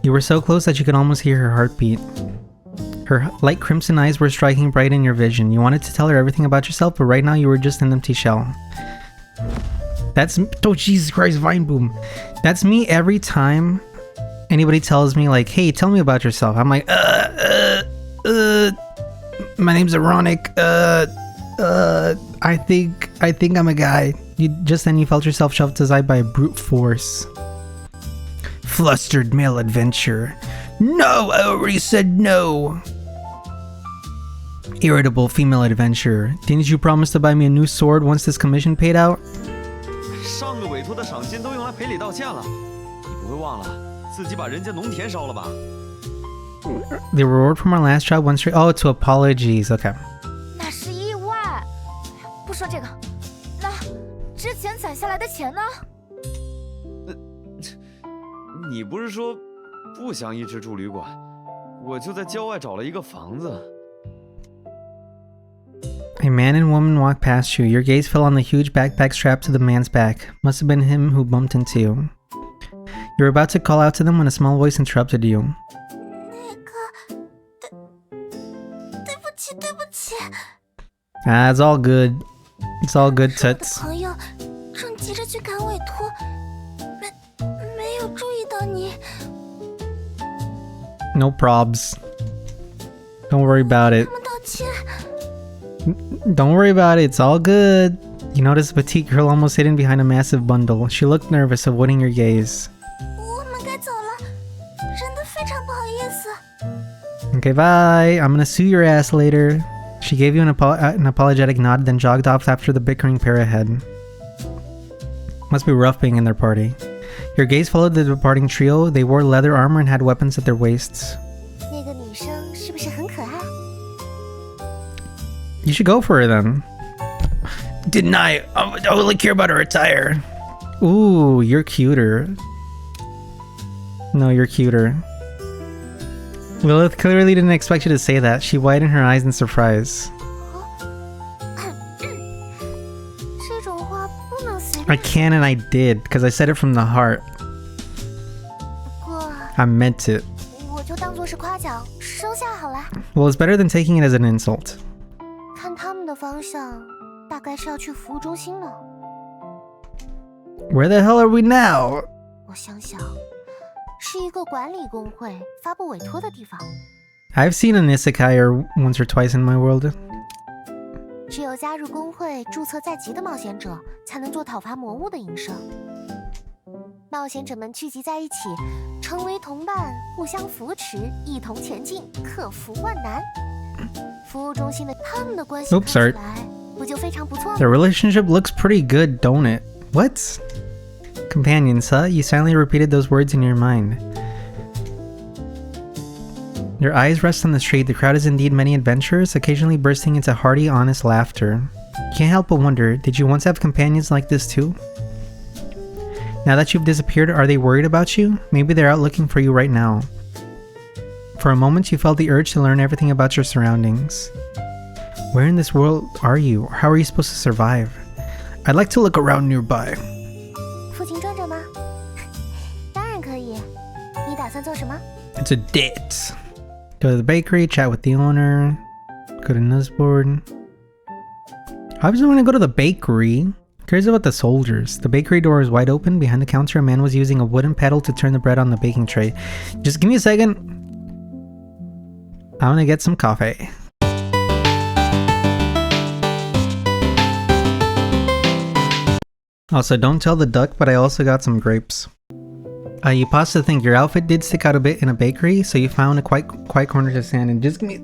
You were so close that you could almost hear her heartbeat. Her light crimson eyes were striking bright in your vision. You wanted to tell her everything about yourself, but right now you were just an empty shell. That's... Oh, Jesus Christ, Vine Boom. That's me every time anybody tells me, like, hey, tell me about yourself. I'm like, my name's Ironic. I think I'm a guy. Just then you felt yourself shoved aside by a brute force. Flustered male adventurer. No, I already said no. Irritable female adventurer. Didn't you promise to buy me a new sword once this commission paid out? The reward from our last job went straight... Oh, to apologies. Okay. 那是意外。不说这个，那之前攒下来的钱呢？你不是说不想一直住旅馆，我就在郊外找了一个房子。 A man and woman walked past you. Your gaze fell on the huge backpack strapped to the man's back. Must have been him who bumped into you. You were about to call out to them when a small voice interrupted you. 对不起，对不起。 Ah, it's all good. It's all good, 我的 Tuts. 朋友正急着去赶委托，没有注意到你。 No probs. Don't worry about it. 他们道歉。 Don't worry about it, it's all good. You noticed a petite girl almost hidden behind a massive bundle. She looked nervous, avoiding your gaze. 我们该走了，真的非常不好意思。 Okay, bye. I'm gonna sue your ass later. She gave you an apologetic nod, then jogged off after the bickering pair ahead. Must be rough being in their party. Your gaze followed the departing trio. They wore leather armor and had weapons at their waists. 那个女生是不是很可爱？ You should go for her then. Deny. I only care about her attire. Ooh, you're cuter. No, you're cuter. Lilith clearly didn't expect you to say that. She widened her eyes in surprise. 这种话不能随 I 便。 can and I did, because I said it from the heart. 不过 I meant it. 我就当做是夸奖，收下好了。 Well, it's better than taking it as an insult. 看他们的方向，大概是要去服务中心了。 Where the hell are we now? 我想想，是一个管理工会发布委托的地方。 I've seen an isekai once or twice in my world. 只有加入工会、注册在籍的冒险者，才能做讨伐魔物的营生。冒险者们聚集在一起，成为同伴，互相扶持，一同前进，克服万难。服务中心的他们的关系看起来不就非常不错吗？ Their relationship looks pretty good, don't it? What? Companions, huh? You silently repeated those words in your mind. Your eyes rest on the street. The crowd is indeed many adventurers, occasionally bursting into hearty, honest laughter. You can't help but wonder, did you once have companions like this too? Now that you've disappeared, are they worried about you? Maybe they're out looking for you right now. For a moment, you felt the urge to learn everything about your surroundings. Where in this world are you? How are you supposed to survive? I'd like to look around nearby. 附近转转吗？当然可以。你打算做什么？ It's a date. Go to the bakery, chat with the owner, go to Nussboard. I was going to go to the bakery. Who cares about the soldiers? The bakery door is wide open. Behind the counter, a man was using a wooden paddle to turn the bread on the baking tray. Just give me a second. I'm gonna get some coffee. Also, don't tell the duck, but I also got some grapes. You paused to think. Your outfit did stick out a bit in a bakery, so you found a quiet corner to stand in. Just give me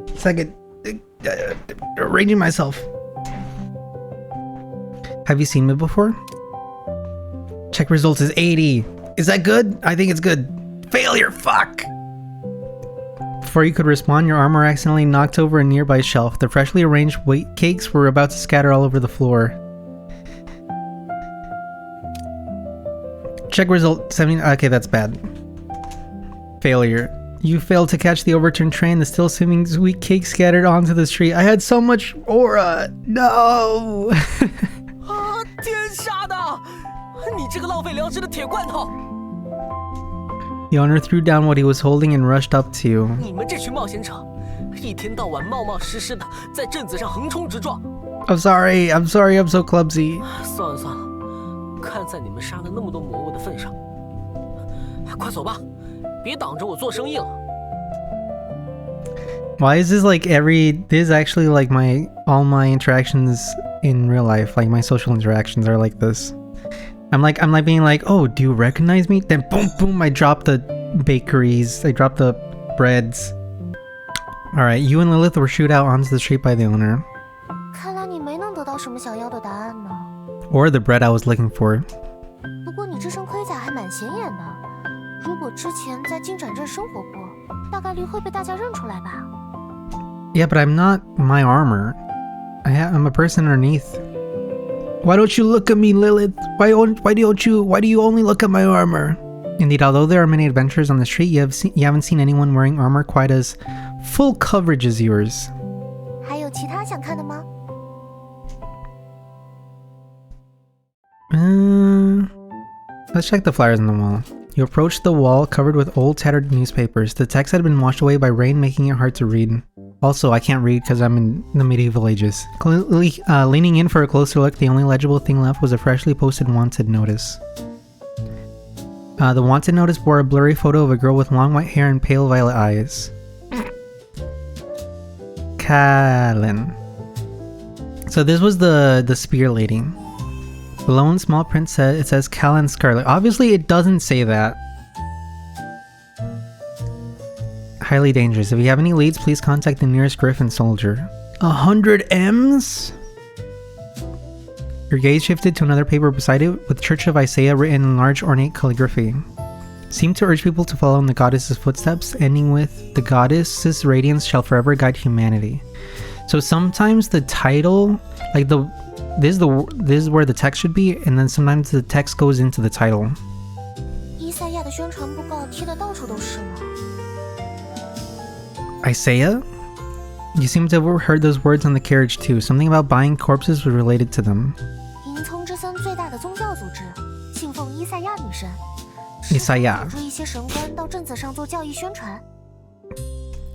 a second. Arranging myself. Have you seen me before? Check results is 80. Is that good? I think it's good. Failure, fuck! Before you could respond, your armor accidentally knocked over a nearby shelf. The freshly arranged wheat cakes were about to scatter all over the floor. Check result 70. Okay, that's bad. Failure. You failed to catch the overturned tray and the still swimming wheat cake scattered onto the street. I had so much aura. No! 啊！天杀的！你这个浪费良知的铁罐头！ The owner threw down what he was holding and rushed up to you. 你们这群冒险者，一天到晚冒冒失失的在镇子上横冲直撞。I'm sorry, I'm so clumsy. 算了算了，看在你们杀了那么多魔物的份上，快走吧，别挡着我做生意了。 Why is this like this is actually like all my interactions in real life, like my social interactions are like this. I'm like being like, oh, do you recognize me? Then boom, boom, I drop the bakeries, I drop the breads. Alright, you and Lilith were shooed out onto the street by the owner. 看来你没能得到什么想要的答案呢。 Or the bread I was looking for. 不过你这身盔甲还蛮显眼的，如果之前在金盏镇生活过，大概率会被大家认出来吧。 Yeah, but I'm not my armor. I'm a person underneath. Why don't you look at me, Lilith? Why do you only look at my armor? Indeed, although there are many adventurers on the street, you haven't seen anyone wearing armor quite as full coverage as yours. 还有其他想看的吗？ Let's check the flyers on the wall. You approached the wall covered with old tattered newspapers. The text had been washed away by rain, making it hard to read. Also, I can't read because I'm in the medieval ages. Leaning in for a closer look, the only legible thing left was a freshly posted wanted notice. The wanted notice bore a blurry photo of a girl with long white hair and pale violet eyes. Kallen. So this was the spear lady. Below in small print it says Kallen Scarlet. Obviously it doesn't say that. Highly dangerous. If you have any leads, please contact the nearest Griffin soldier. 100 M's? Your gaze shifted to another paper beside it with Church of Isaiah written in large ornate calligraphy. Seemed to urge people to follow in the goddess's footsteps, ending with, the goddess's radiance shall forever guide humanity. So sometimes the title, like this is where the text should be, and then sometimes the text goes into the title. 伊赛亚的宣传布告贴得到处都是吗？ Isaiah? You seem to have overheard those words on the carriage too. Something about buying corpses was related to them. 银葱之森最大的宗教组织，信奉伊赛亚女神。伊赛亚。组织一些神官到镇子上做教义宣传。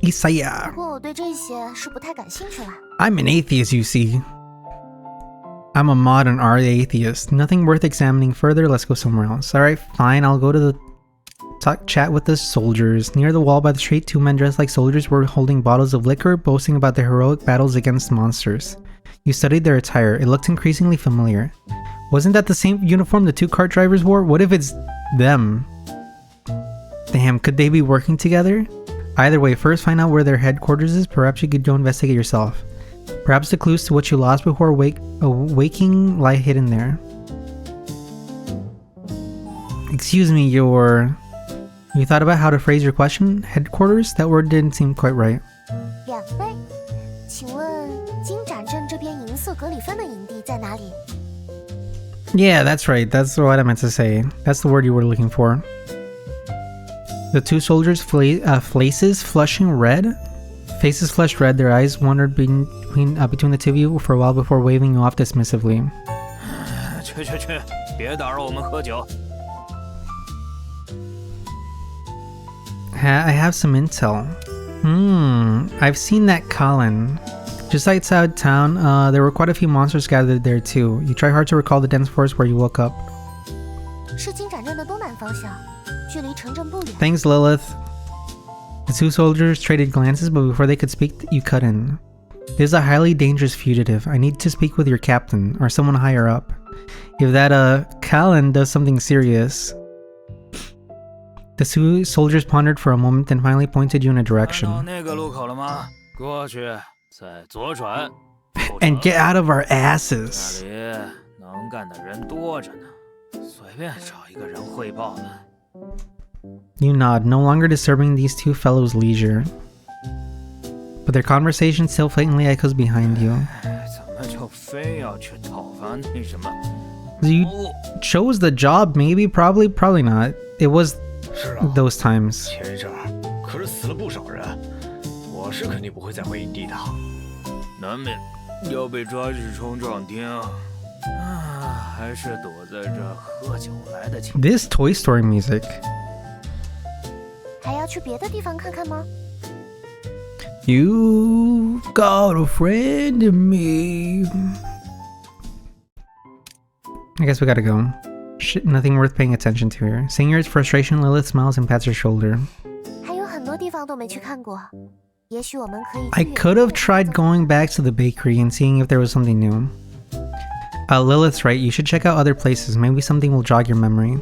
Isaiah. 不过我对这些是不太感兴趣啦。 I'm an atheist, you see. I'm a modern art atheist. Nothing worth examining further. Let's go somewhere else. Alright, fine. I'll go to the chat with the soldiers. Near the wall by the street, two men dressed like soldiers were holding bottles of liquor, boasting about their heroic battles against monsters. You studied their attire. It looked increasingly familiar. Wasn't that the same uniform the two cart drivers wore? What if it's them? Damn, could they be working together? Either way, first find out where their headquarters is. Perhaps you could go investigate yourself. Perhaps the clues to what you lost before waking lie hidden there. Excuse me, You thought about how to phrase your question? Headquarters? That word didn't seem quite right. 两位，请问金盏镇这边银色格里芬的营地在哪里？ Yeah, that's right. That's what I meant to say. That's the word you were looking for. The two soldiers' faces flushing red. Faces flushed red. Their eyes wandered between the two of you for a while before waving you off dismissively. 去，别打扰我们喝酒。 I have some intel. I've seen that Kallen. Just outside town, there were quite a few monsters gathered there too. You try hard to recall the dense forest where you woke up. 是金盏镇的东南方向，距离城镇不远。 Thanks, Lilith. The two soldiers traded glances, but before they could speak, you cut in. There's a highly dangerous fugitive. I need to speak with your captain, or someone higher up. If that, Kallen does something serious... The two soldiers pondered for a moment, then finally pointed you in a direction. And get out of our asses! You nod, no longer disturbing these two fellows' leisure. But their conversation still faintly echoes behind you. You chose the job, maybe? Probably not. It was those times. 前一阵儿可是死了不少人，我是肯定不会再回营地的。难免要被抓去冲撞厅，还是躲在这喝酒来得及。 This Toy Story music. 还要去别的地方看看吗？ You got a friend in me. I guess we gotta go. Shit, nothing worth paying attention to here. Seeing her frustration, Lilith smiles and pats her shoulder. 还有很多地方都没去看过，也许我们可以。 I could have tried going back to the bakery and seeing if there was something new. Lilith's right, you should check out other places. Maybe something will jog your memory.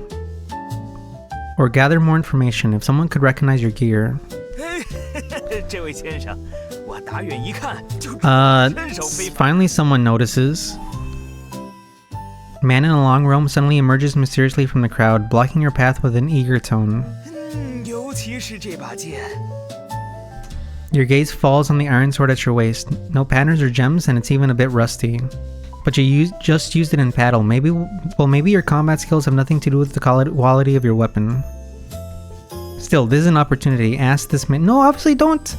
Or gather more information if someone could recognize your gear. 这位先生，我打远一看就知道身手非凡。 Finally someone notices. Man in a long robe suddenly emerges mysteriously from the crowd, blocking your path with an eager tone. 尤其是这把剑。 Your gaze falls on the iron sword at your waist. No patterns or gems, and it's even a bit rusty. But you just used it in battle. Maybe your combat skills have nothing to do with the quality of your weapon. Still, this is an opportunity. Ask this man. No, obviously don't.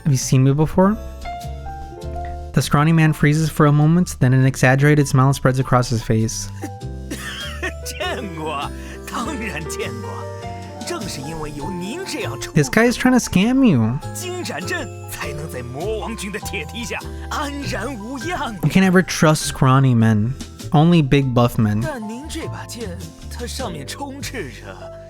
Have you seen me before? The scrawny man freezes for a moment, then an exaggerated smile spreads across his face. 见过，当然见过。正是因为有您这样出 This guy is trying to scam you. 金斩阵，才能在魔王军的铁蹄下安然无恙。 You can never trust scrawny men. Only big buff men. 但您这把剑，它上面充斥着。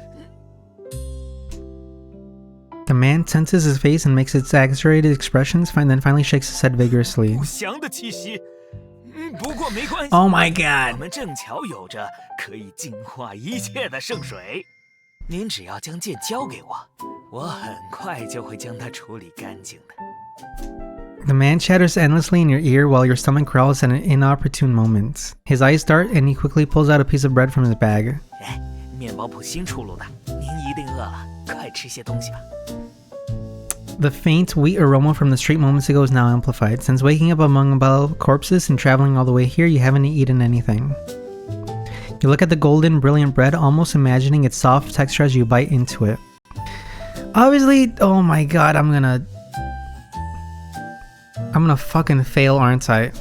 The man tenses his face and makes exaggerated expressions, then finally shakes his head vigorously. 不祥的气息。不过没关系。 Oh my god. 我们正巧有着可以净化一切的圣水。您只要将剑交给我，我很快就会将它处理干净的。 The man chatters endlessly in your ear while your stomach growls at an inopportune moment. His eyes dart and he quickly pulls out a piece of bread from his bag. 哎，面包铺新出炉的，您一定饿了，快吃些东西吧。 The faint, wheat aroma from the street moments ago is now amplified. Since waking up among corpses and traveling all the way here, you haven't eaten anything. You look at the golden, brilliant bread, almost imagining its soft texture as you bite into it. Obviously, oh my god, I'm gonna fucking fail, aren't I?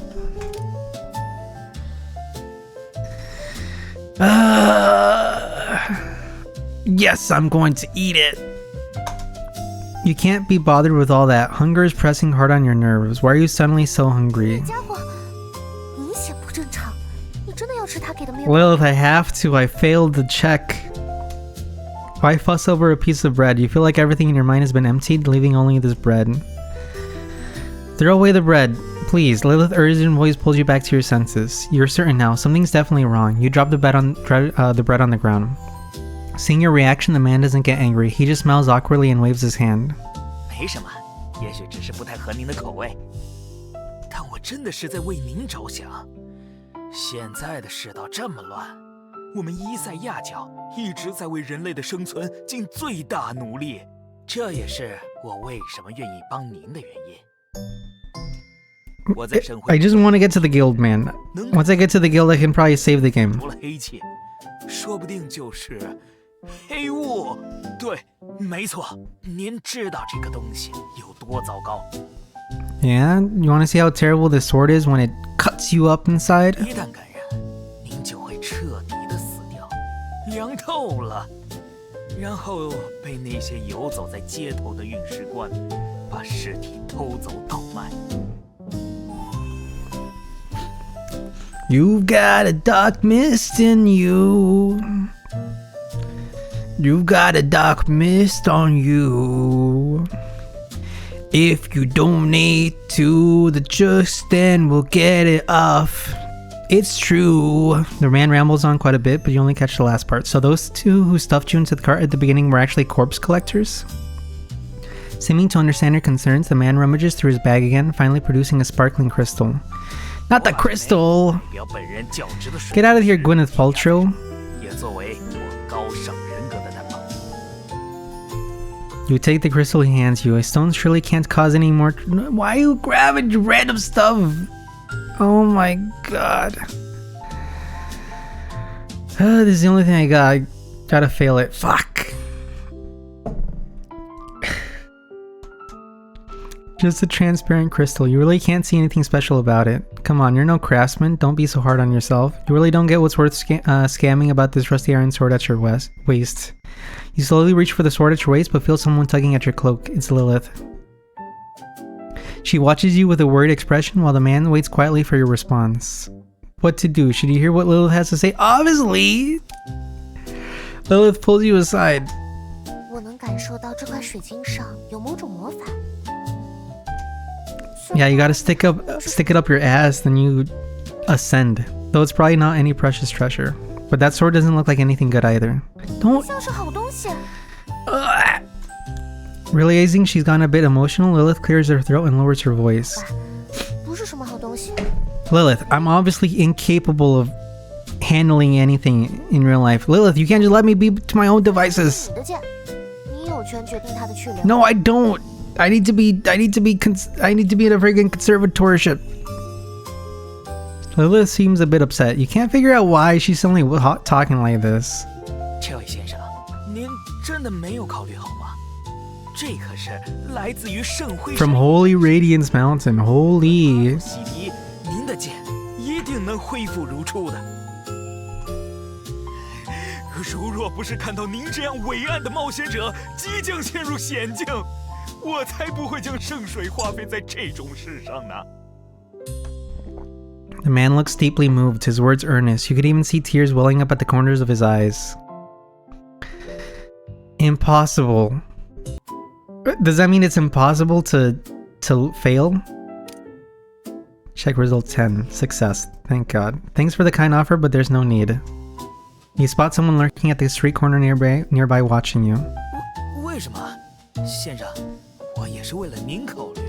Yes, I'm going to eat it. You can't be bothered with all that. Hunger is pressing hard on your nerves. Why are you suddenly so hungry? 家伙，明显不正常，你真的要吃他给的面包？ Lilith, I have to. I failed the check. Why fuss over a piece of bread? You feel like everything in your mind has been emptied, leaving only this bread. Throw away the bread. Please. Lilith's urgent voice pulls you back to your senses. You're certain now. Something's definitely wrong. You drop the bread on the ground. Seeing your reaction, the man doesn't get angry. He just smiles awkwardly and waves his hand. 没什么，也许只是不太合您的口味，但我真的是在为您着想。现在的世道这么乱，我们伊塞亚教一直在为人类的生存尽最大努力，这也是我为什么愿意帮您的原因。我在神会 I just want to get to the guild, man. Once I get to the guild, I can probably save the game. 除了黑气，说不定就是黑雾。对，没错，您知道这个东西有多糟糕。 Yeah? You want to see how terrible this sword is when it cuts you up inside? 一旦感染，您就会彻底的死掉，凉透了，然后被那些游走在街头的运尸官把尸体偷走倒卖。 You've got a dark mist in you. You've got a dark mist on you. If you donate to the church, then we'll get it off. It's true. The man rambles on quite a bit, but you only catch the last part. So those two who stuffed you into the cart at the beginning were actually corpse collectors? Seeming to understand your concerns, the man rummages through his bag again, finally producing a sparkling crystal. Not the crystal! 表本人较值的水 Get out of here, Gwyneth Paltrow. 也作为我高尚人格的担保。 You take the crystal he hands you. A stone surely can't cause any more. Why are you grabbing random stuff? Oh my god. This is the only thing I got. I gotta fail it. Fuck. Just a transparent crystal. You really can't see anything special about it. Come on, you're no craftsman. Don't be so hard on yourself. You really don't get what's worth scamming about this rusty iron sword at your waist. You slowly reach for the sword at your waist, but feel someone tugging at your cloak. It's Lilith. She watches you with a worried expression while the man waits quietly for your response. What to do? Should you hear what Lilith has to say? Obviously! Lilith pulls you aside. 我能感受到这块水晶上有某种魔法。 Yeah, you gotta stick it up your ass, then you ascend. Though it's probably not any precious treasure. But that sword doesn't look like anything good either. Don't... 像是好东西。 Realizing she's gotten a bit emotional, Lilith clears her throat and lowers her voice. 不是什么好东西。 Lilith, I'm obviously incapable of handling anything in real life. Lilith, you can't just let me be to my own devices. 你的剑，你有权决定它的去留。 No, I don't. I need to be in a friggin' conservatorship. Lilith seems a bit upset. You can't figure out why she's suddenly talking like this. 这位先生，您真的没有考虑好吗？这可是来自于圣辉 From Holy Radiance Mountain. Holy. 洗涤，您的剑一定能恢复如初的。如若不是看到您这样伟岸的冒险者即将陷入险境，我才不会将圣水花费在这种事上呢。 The man looks deeply moved, his words earnest. You could even see tears welling up at the corners of his eyes. Impossible. Does that mean it's impossible to fail? Check result 10. Success. Thank God. Thanks for the kind offer, but there's no need. You spot someone lurking at the street corner nearby watching you. 为什么，先生？我也是为了您考虑。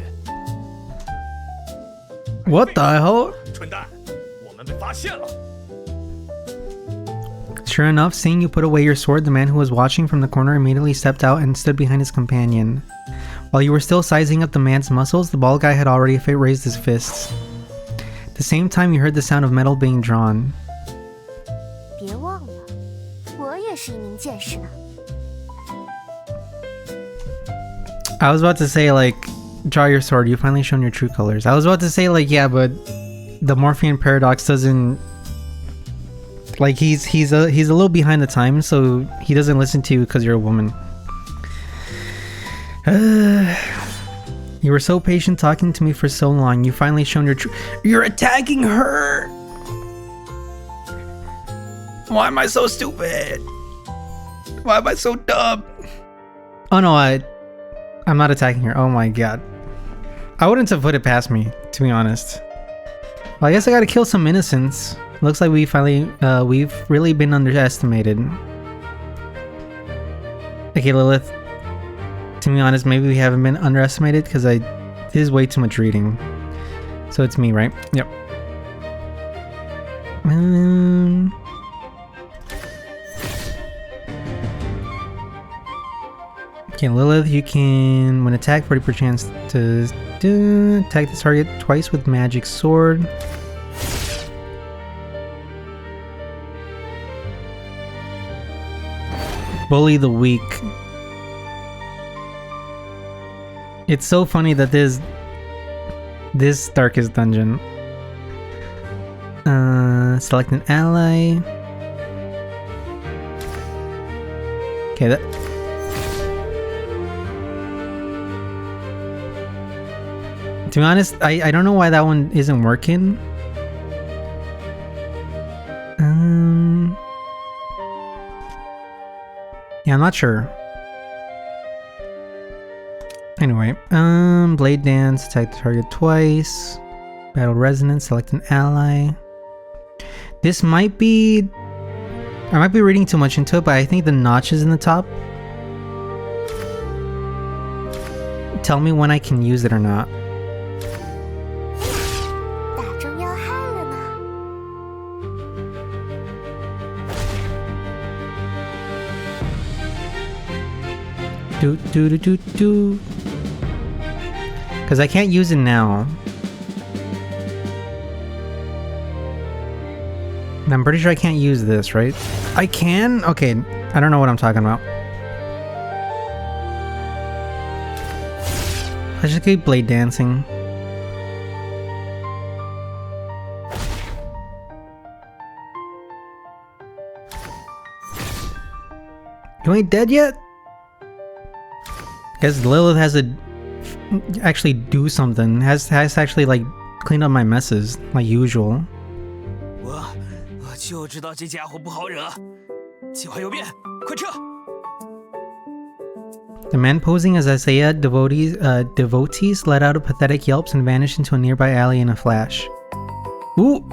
What the hell? 蠢蛋，我们被发现了。 Sure enough, seeing you put away your sword, the man who was watching from the corner immediately stepped out and stood behind his companion. While you were still sizing up the man's muscles, the bald guy had already raised his fists. At the same time, you heard the sound of metal being drawn. 别忘了，我也是一名剑士呢。 I was about to say, like, draw your sword, you've finally shown your true colors. I was about to say, like, yeah, but the Morphean Paradox doesn't... Like, he's a little behind the times, so he doesn't listen to you because you're a woman. You were so patient talking to me for so long, you've finally shown your true... You're attacking her! Why am I so stupid? Why am I so dumb? Oh no, I'm not attacking her. Oh my god. I wouldn't have put it past me, to be honest. Well, I guess I gotta kill some innocents. Looks like we finally, we've really been underestimated. Okay, Lilith. To be honest, maybe we haven't been underestimated because this is way too much reading. So it's me, right? Yep. Okay, Lilith, you can, when attacked, 40% chance to attack the target twice with magic sword. Bully the weak. It's so funny that this darkest dungeon. Select an ally. Okay, that. To be honest, I don't know why that one isn't working. Yeah, I'm not sure. Anyway, Blade Dance, attack the target twice. Battle Resonance, select an ally. This might be... I might be reading too much into it, but I think the notches in the top tell me when I can use it or not. 打中要害了呢。 Because I can't use it now. And I'm pretty sure I can't use this, right? I can? Okay, I don't know what I'm talking about. Let's just keep blade dancing. You ain't dead yet? Guess Lilith has to actually do something. Has to actually like clean up my messes like usual. 我就知道这家伙不好惹。计划有变，快撤！ The man posing as Isaiah devotees let out a pathetic yelps and vanished into a nearby alley in a flash. Ooh!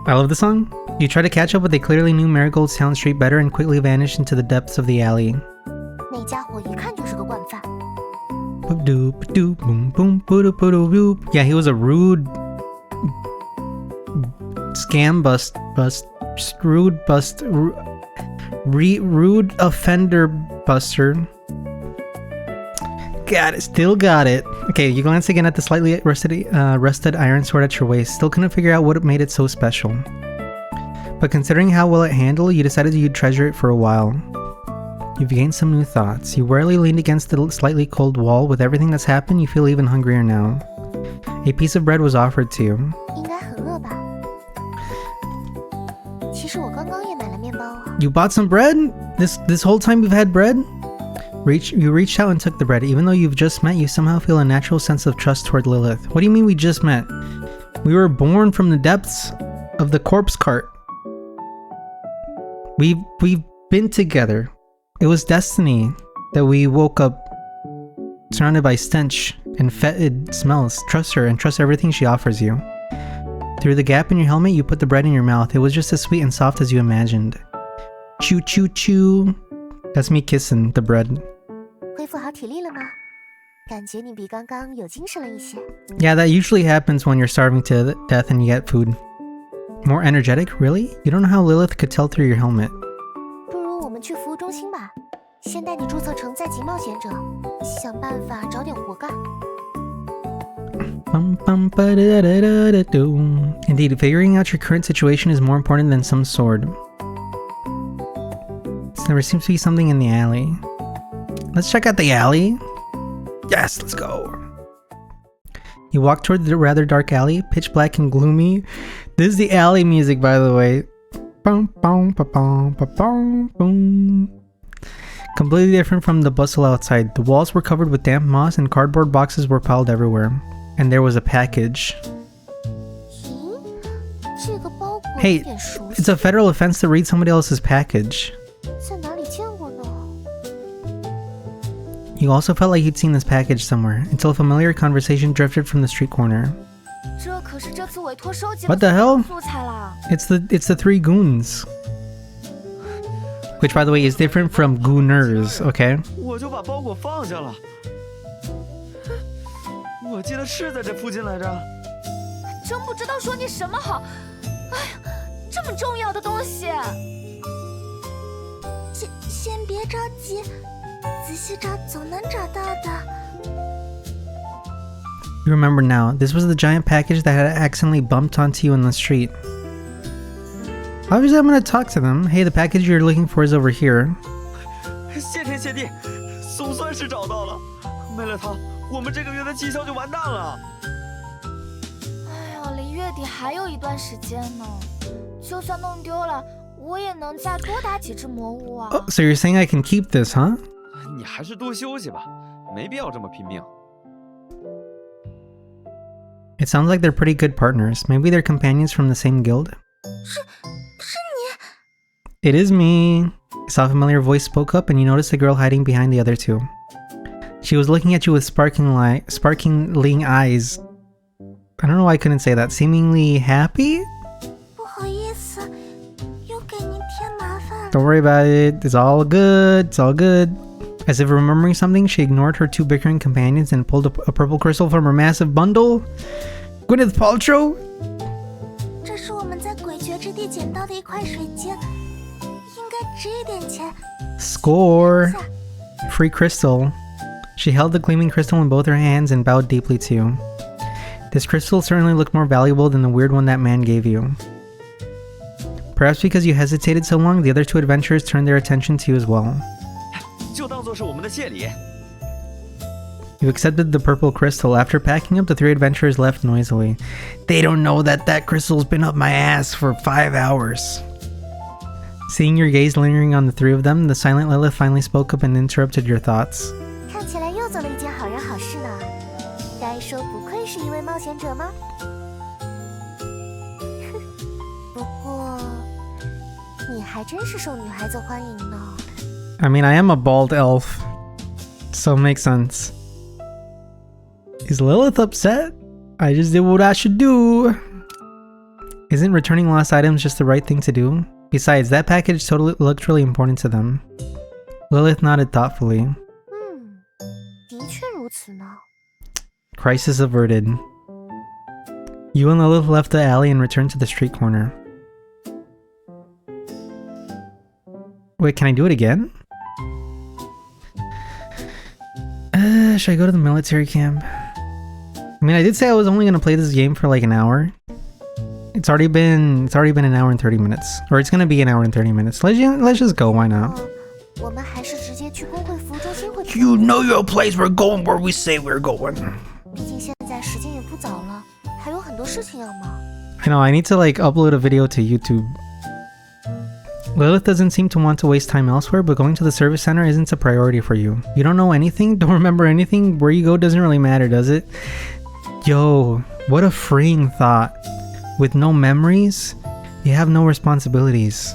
I love the song. You try to catch up, but they clearly knew Marigold's town street better and quickly vanished into the depths of the alley. 那家伙一看就是个惯犯。 Yeah, he was a rude rude offender buster. Got it, still got it. Okay, you glance again at the slightly rusted iron sword at your waist. Still couldn't figure out what made it so special. But considering how well it handled, you decided you'd treasure it for a while. You've gained some new thoughts. You warily leaned against the slightly cold wall. With everything that's happened, you feel even hungrier now. A piece of bread was offered to you. 应该很饿吧？其实我刚刚也买了面包啊。 You bought some bread? This whole time you've had bread? You reached out and took the bread. Even though you've just met, you somehow feel a natural sense of trust toward Lilith. What do you mean we just met? We were born from the depths of the corpse cart. We've been together. It was destiny that we woke up surrounded by stench and fetid smells. Trust her and trust everything she offers you. Through the gap in your helmet, you put the bread in your mouth. It was just as sweet and soft as you imagined. Chew, chew, chew. That's me kissing the bread. 恢复好体力了吗？感觉你比刚刚有精神了一些。 Yeah, that usually happens when you're starving to death and you get food. More energetic? Really? You don't know how Lilith could tell through your helmet. 不如我们去服务中心吧，先带你注册成在籍冒险者，想办法找点活干。 Indeed, figuring out your current situation is more important than some sword. There seems to be something in the alley. Let's check out the alley. Yes, let's go. You walk toward the rather dark alley, pitch black and gloomy. This is the alley music, by the way. Completely different from the bustle outside. The walls were covered with damp moss and cardboard boxes were piled everywhere. And there was a package. 咦，这个包裹有 Hey, 点熟悉， it's a federal offense to read somebody else's package. 在哪里见过呢？ You also felt like you'd seen this package somewhere, until a familiar conversation drifted from the street corner. 这可是这次委托收集 What the hell? 素材啦！ It's the three goons. Which, by the way, is different from gooners, okay? 我就把包裹放下了。我记得是在这附近来着。真不知道说你什么好。哎呀，这么重要的东西，先别着急，仔细找总能找到的。 You remember now, this was the giant package that had accidentally bumped onto you in the street. Obviously, I'm gonna talk to them. Hey, the package you're looking for is over here. 谢天谢地，总算是找到了。没了它，我们这个月的绩效就完蛋了。哎呀，离月底还有一段时间呢，就算弄丢了，我也能再多打几只魔物啊。 Oh, so you're saying I can keep this, huh? 你还是多休息吧，没必要这么拼命。 It sounds like they're pretty good partners. Maybe they're companions from the same guild? 是你。 It is me. A soft familiar voice spoke up and you noticed the girl hiding behind the other two. She was looking at you with sparkling eyes. I don't know why I couldn't say that. Seemingly happy? 不好意思，又给您添麻烦了。 Don't worry about it. It's all good. It's all good. As if remembering something, she ignored her two bickering companions and pulled a purple crystal from her massive bundle. Gwyneth Paltrow? 这是我们在诡谲之地捡到的一块水晶，应该值一点钱。 Score! Free crystal. She held the gleaming crystal in both her hands and bowed deeply to you. This crystal certainly looked more valuable than the weird one that man gave you. Perhaps because you hesitated so long, the other two adventurers turned their attention to you as well. 就当做是我们的谢礼。 You accepted the purple crystal. After packing up, the three adventurers left noisily. They don't know that crystal's been up my ass for 5 hours. Seeing your gaze lingering on the three of them, the silent Lilith finally spoke up and interrupted your thoughts. 看起来又做了一件好人好事呢。该说不愧是一位冒险者吗？不过，你还真是受女孩子欢迎呢。I mean, I am a bald elf, so it makes sense. Is Lilith upset? I just did what I should do. Isn't returning lost items just the right thing to do? Besides, that package totally looked really important to them. Lilith nodded thoughtfully. 的确如此呢。 Crisis averted. You and Lilith left the alley and returned to the street corner. Wait, can I do it again? Should I go to the military camp? I mean, I did say I was only gonna play this game for like an hour. It's already been an hour and 30 minutes, or it's gonna be an hour and 30 minutes. Let's just go. Why not? 我们还是直接去工会服务中心会。You know your place. We're going where we say we're going. 毕竟现在时间也不早了，还有很多事情要忙。 I know. I need to like upload a video to YouTube. Lilith doesn't seem to want to waste time elsewhere, but going to the service center isn't a priority for you. You don't know anything, don't remember anything, where you go doesn't really matter, does it? Yo, what a freeing thought. With no memories, you have no responsibilities.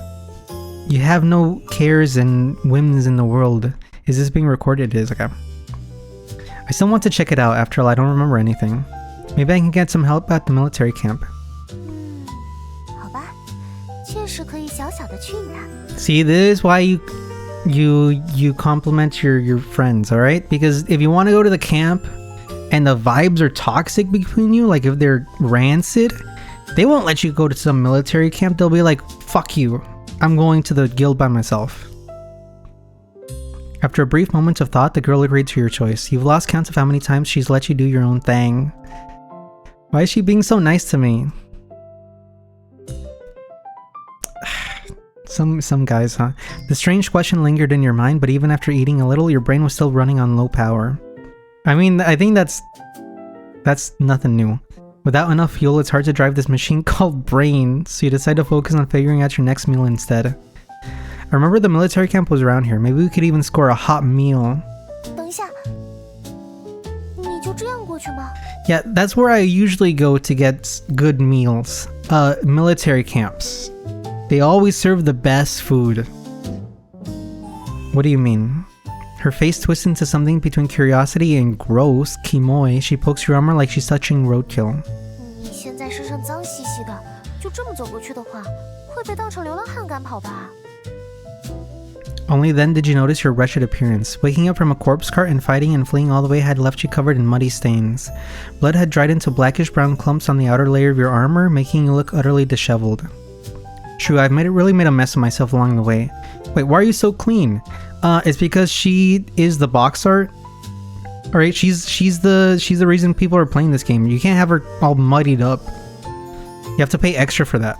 You have no cares and whims in the world. Is this being recorded? It is, okay. I still want to check it out, after all I don't remember anything. Maybe I can get some help at the military camp. 好吧，确实可以小小的去一趟。 See, this is why you compliment your friends, all right? Because if you want to go to the camp and the vibes are toxic between you, like if they're rancid, they won't let you go to some military camp. They'll be like, fuck you, I'm going to the guild by myself. After a brief moment of thought, the girl agreed to your choice. You've lost count of how many times she's let you do your own thing. Why is she being so nice to me? Some guys, huh? The strange question lingered in your mind, but even after eating a little, your brain was still running on low power. I mean, I think that's nothing new. Without enough fuel, it's hard to drive this machine called brain, so you decide to focus on figuring out your next meal instead. I remember the military camp was around here. Maybe we could even score a hot meal. 等一下，你就这样过去吗？ Yeah, that's where I usually go to get good meals. Military camps. They always serve the best food. What do you mean? Her face twists into something between curiosity and gross. Kimoi, she pokes your armor like she's touching roadkill. 你现在身上脏兮兮的，就这么走过去的话，会被当成流浪汉赶跑吧？ Only then did you notice your wretched appearance. Waking up from a corpse cart and fighting and fleeing all the way had left you covered in muddy stains. Blood had dried into blackish brown clumps on the outer layer of your armor, making you look utterly disheveled. True, I've really made a mess of myself along the way. Wait, why are you so clean? It's because she is the box art. Alright, she's the reason people are playing this game. You can't have her all muddied up. You have to pay extra for that.